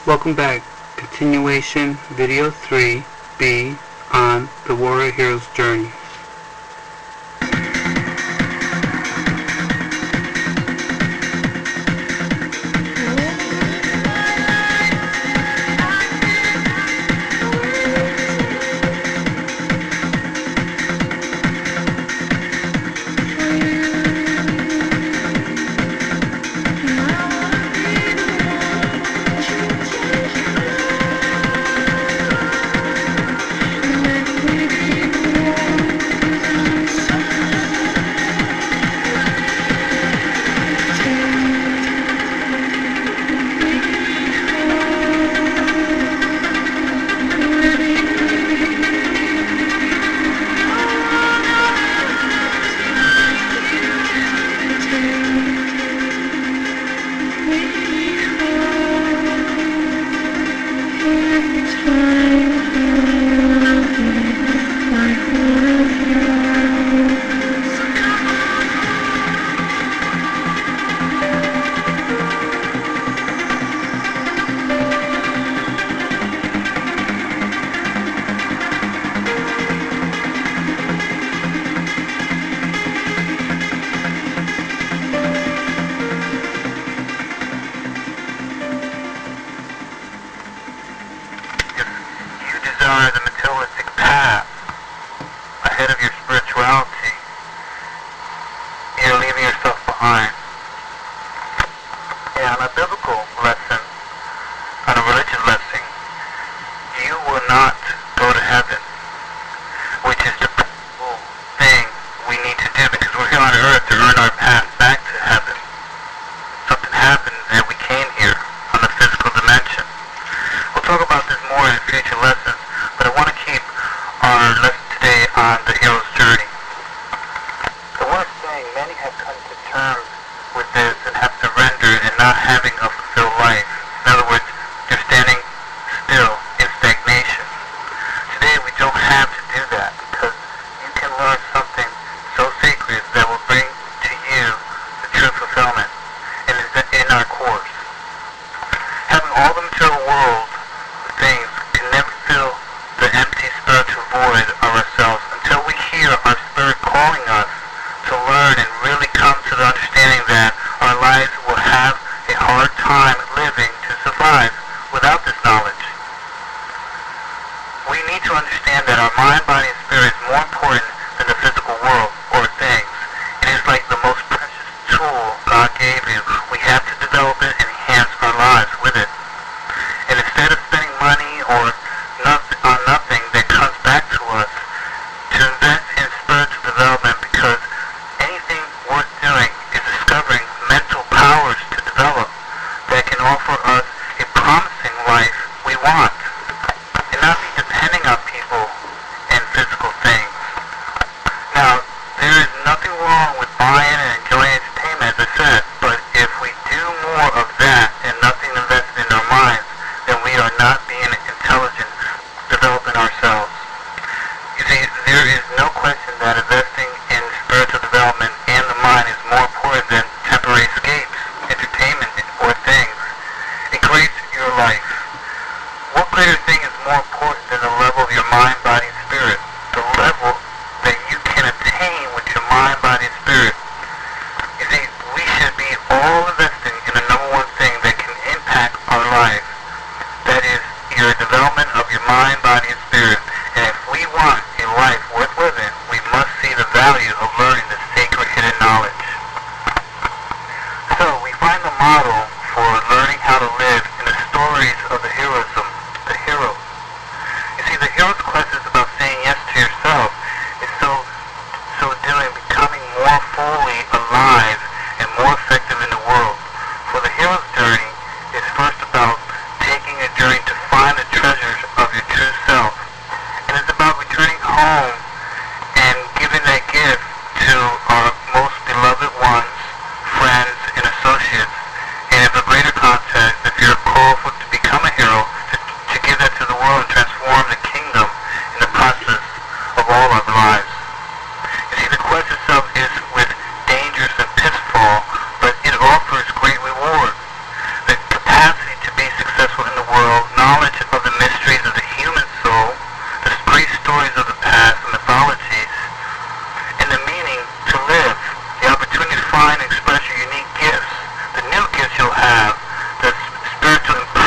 Welcome back. Continuation video 3B on the Warrior Hero's Journey. The materialistic path ahead of your spirituality, you're leaving yourself behind. And on a biblical lesson, on a religious lesson, you will not go to heaven, which is the principal thing we need to do, because we're here on earth to earn our path back to heaven. Something happened that we came here on the physical dimension. We'll talk about this more in future lessons, but I want to keep our lesson today on the hero's journey. The worst thing, many have come to terms with this and have surrendered and not having a fulfilled life. In other words, they're standing still in stagnation. Today we don't have to do that, because you can learn something so sacred that will bring to you the true fulfillment in our course. Having all the material world things can never fill the empty spiritual void of ourselves until we hear our spirit calling us to learn and really come to the understanding that our lives will have a hard time living to survive without this knowledge. We need to understand that our mind, body, and spirit is more important than the physical world or things. It is like the most precious tool God gave you. We have to develop it and enhance our lives with it. And instead of spending money or nothing that comes back to us, to invest in spiritual development, because anything worth doing is discovering mental powers to develop that can offer us a promising life we want, and not be depending on people and physical things. Now, there is nothing wrong with buying and enjoying entertainment, as I said, but if we do more of that and nothing invested in our minds, then we are not being intelligent, developing ourselves. You see, there is no question that investing in spiritual development and the mind is more important than temporary escapes, entertainment, or things. It creates your life. What greater thing is more important than the level of your mind, body, and spirit? The level that you can attain with your mind, body, and spirit. You see, we should be all investing in the number one thing that can impact our life. That is your development of your mind, body, and spirit. And if we want a life worth living, we must see the value of learning the sacred hidden knowledge. So, we find the model for learning how to live in the stories of the heroism, the heroes. You see, the hero's quest is about saying yes to yourself. It's so doing, becoming more fully alive and more effective in the world. For the hero's journey is first about taking a journey to find the treasures of your true self. And it's about returning home and giving that gift to our most beloved ones, friends, and associates. And in a greater context, if you're called to become a hero,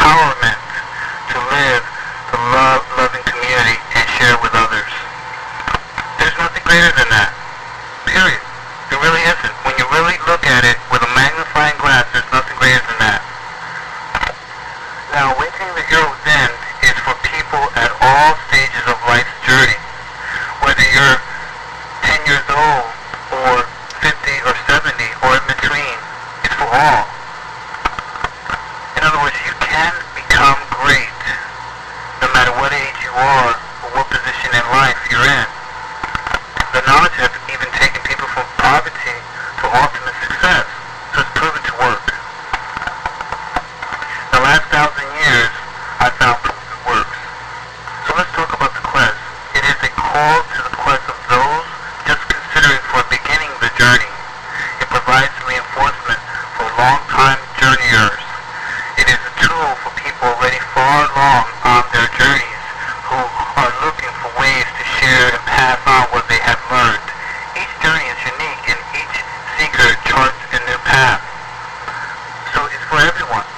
empowerment to live the loving community and share with others. There's nothing greater than that. Period. There really isn't. When you really look at it with a magnifying glass, there's nothing greater than that. Now, awakening the hero within is for people at all stages of life's journey. Whether you're 10 years old, or 50 or 70, or in between, it's for all. In other words, you can become great, no matter what age you are, or what position in life you're in. The knowledge has even taken people from poverty to ultimate success, so it's proven to work. The last 1,000 years, I found proof it works. So let's talk about the quest. It is a call to the quest of those just considering for beginning the journey. It provides reinforcement for long-time journeyers. It is a tool for people already far along on their journeys who are looking for ways to share and pass on what they have learned. Each journey is unique and each seeker charts a new path. So it's for everyone.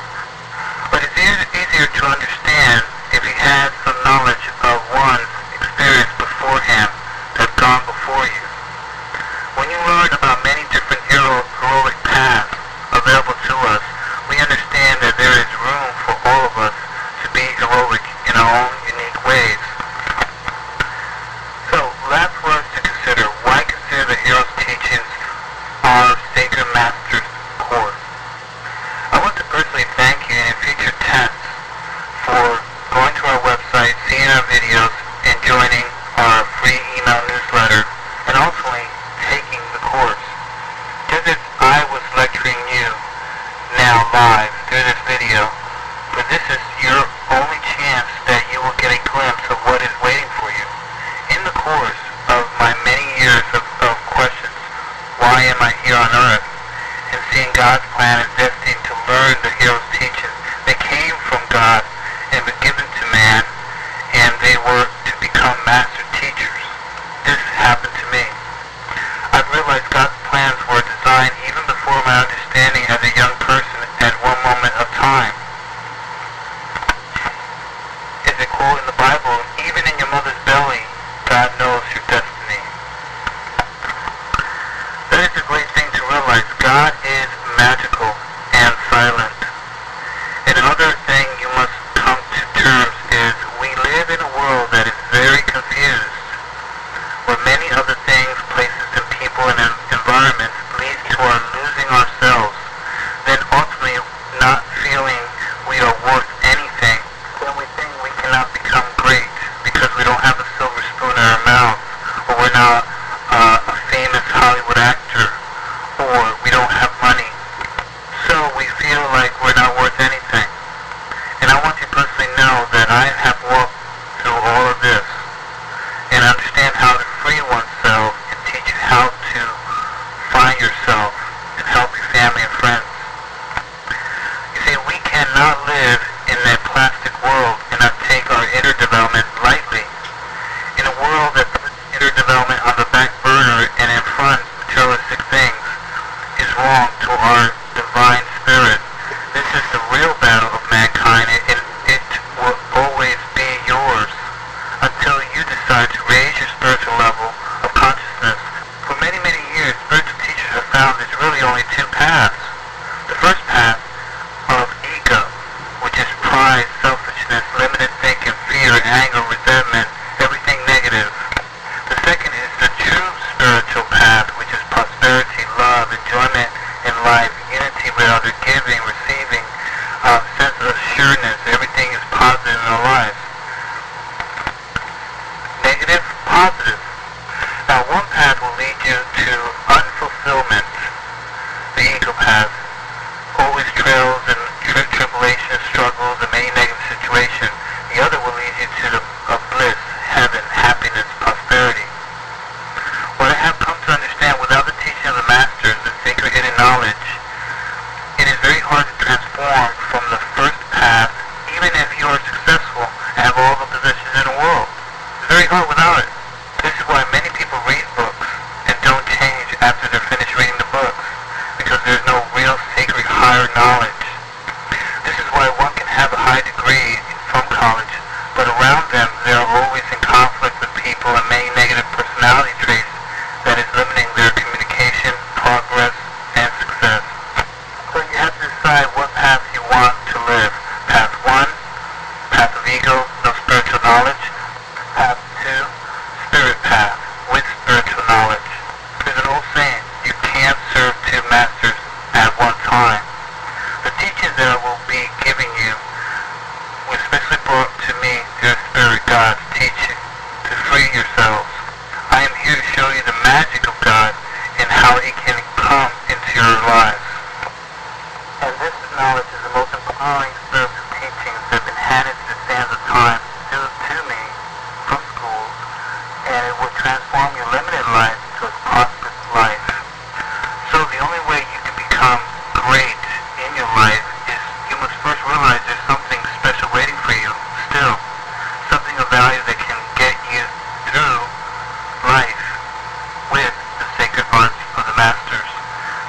But it's easier to understand if you had some knowledge of one's experience beforehand that have gone before you. When you learn about many different heroic paths available to us, we understand that there is room for all of us to be heroic in our own unique ways. So, last words to consider. Why consider the hero's teachings our sacred master's core? I want to personally thank you in future tests for going to our website, seeing our videos, and joining our free email newsletter, and ultimately taking the course. Just as I was lecturing you now live through this video, for this is your only chance that you will get a glimpse of what is waiting for you. In the course of my many years of questions, why am I here on earth, and seeing God's plan and destiny to learn the hero's teachings that came from God and were given to man, and they were to become master teachers. This happened to me. I've realized God's plans were designed even before my understanding as a young person at one moment of time. Is a quote in the Bible, even in your mother's belly, God knows your destiny. That is a great thing to realize. God is magical and silent. Another thing you must come to terms is we live in a world that is very confused, where many other things, places, and people and environments lead to our losing ourselves, then ultimately not feeling we are worth anything. Then we think we cannot become great because we don't have a silver spoon in our mouth, or we're not a famous Hollywood actor, or we don't have money. So we feel like we're not worth anything. And I want you to personally know that I have walked through all of this and understand how to free oneself and teach you how to find yourself and help your family and friends. You see, we cannot live in that plastic world and not take our inner development lightly. In a world that puts inner development on the back burner and in front materialistic things is wrong to our divine spirit. This is the real battle of mankind, and it will always be yours until you decide to raise your spiritual level of consciousness. For many, many years, spiritual teachers have found there's really only two paths. The first path of ego, which is pride, selfishness, limited thinking, fear, anger, resentment, everything negative. The second is the true spiritual path, which is prosperity, love, enjoyment in life, unity with other, giving, receiving, sense of assuredness, everything is positive in our lives. Negative, positive. Now one path will lead you to unfulfillment, the ego path, always trails and tribulations, struggles, and many negative situations. The other will lead you to bliss, heaven, happiness, prosperity. What I have come to understand without the teaching of the masters, the sacred hidden knowledge, it is very hard to transform from the first path, even if you are successful high degree from college, but around them they are always in conflict with people and many negative personality traits that is limiting their communication, progress, and success. So you have to decide what path you want to live. Path 1, path of ego, no spiritual knowledge. Path 2, spirit path, with spiritual knowledge. There's an old saying, you can't serve two masters at one time. The teachings that I will be giving you were especially brought to me through the Spirit God's teaching to free yourselves. I am here to show you the magic of God and how He can come into your lives. And this knowledge is the most empowering spiritual teachings that have been handed to the sands of time to me from schools, and it will transform your limited life to a prosperous life. So the only way you can become great in your life is you must first realize there's something special waiting for you still. Something of value that can get you through life with the sacred arts of the masters.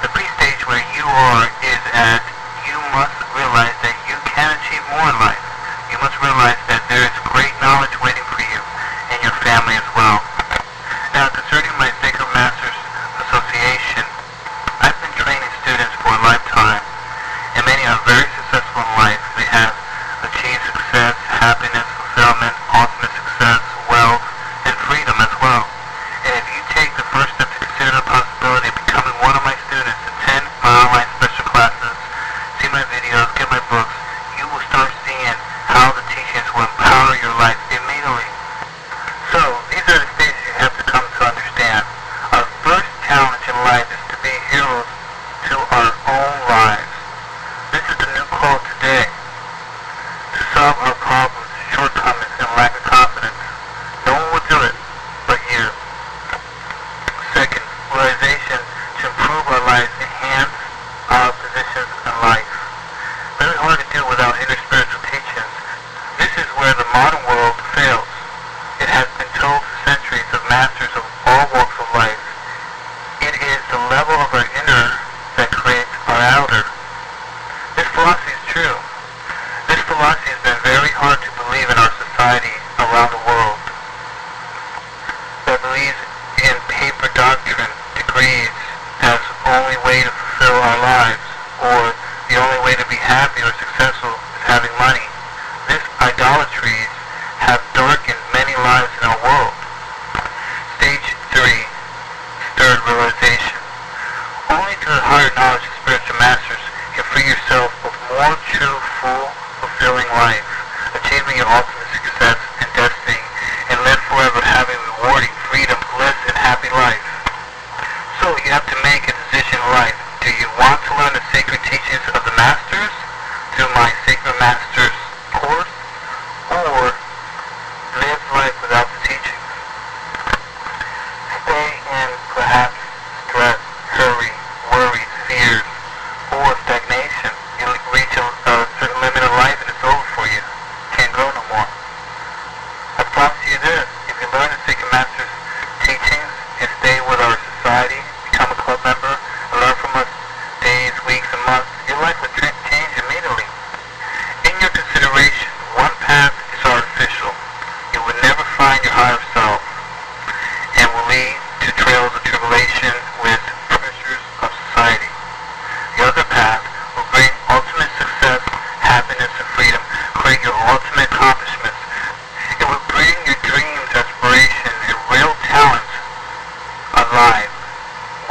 The pre-stage where you are is at you must realize that you can achieve more in life. You must realize that there is great knowledge waiting for you and your family as well. Now, concerning my Sacred Masters Association, I've been training students for a lifetime, and many are very successful in life. They have achieved success, happiness, fulfillment, ultimate success, wealth, and freedom as well. And if you take the first step to consider the possibility of becoming one of my students, attend my online special classes, see my videos, get my books, you will start seeing how the teachings will empower your life immediately. So, these are the stages you have to come to understand. Our first challenge in life is to be heroes to our own lives. This is the new call today. To solve our problems, shortcomings, and lack of confidence. No one will do it but you. Second, realization to improve our lives, enhance our positions in life. Very hard to do without inner spiritual teachings. This is where the modern world fails. It has been told for centuries of masters of all walks of life. It is the level of our inner that creates our outer. This philosophy is true. This philosophy has been very hard to believe in our society around the world that believes in paper doctrine, degrees, as the only way to fulfill our lives, or the only way to be happy or successful is having money. This idolatries have darkened many lives in our world. Stage 3, third realization. Only through the higher knowledge of spiritual masters can free yourself of more true, full, fulfilling life, achieving your ultimate success and destiny, and live forever having rewarding freedom, bliss, and happy life. So you have to make a decision in life. Do you want to learn the sacred teachings of the masters through my Sacred Masters course, or live life without the teachings? Stay in perhaps stress, hurry, worries, fears, or stagnation. You reach a certain limit of life and it's over for you. Can't grow no more. I promise you this, if you learn the Sacred Masters teachings and stay with our society, become a club member, and learn from us days, weeks, and months, your life will change immediately. In your consideration, one path is artificial. You will never find your higher self, and will lead to trails of tribulation with pressures of society. The other path will bring ultimate success, happiness, and freedom, create your ultimate accomplishments. It will bring your dreams, aspiration, and real talents alive,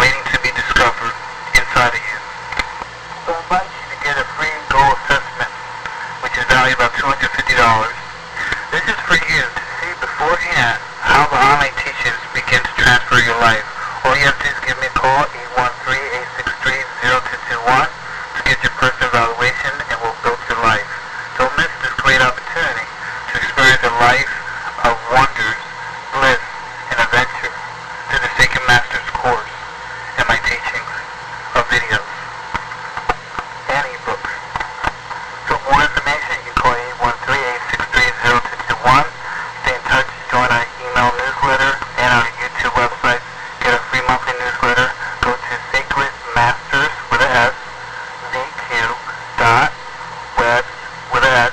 waiting to be discovered inside of you. So I invite you to get a free goal assessment, which is valued about $250. This is for you to see beforehand how the online teachings begin to transfer your life. All you have to do is give me a call, 813-863-0221, to get your personal evaluation, and we'll go through life. Don't miss this great opportunity to experience a life of wonders, bliss, and adventure through the Sacred Masters course and my teachings of videos and ebooks. For more information, you can call 813-863-0221. Stay in touch, join our email newsletter and our YouTube website. Get a free monthly newsletter. Go to Sacred Masters with a S, ZQ.web with a S,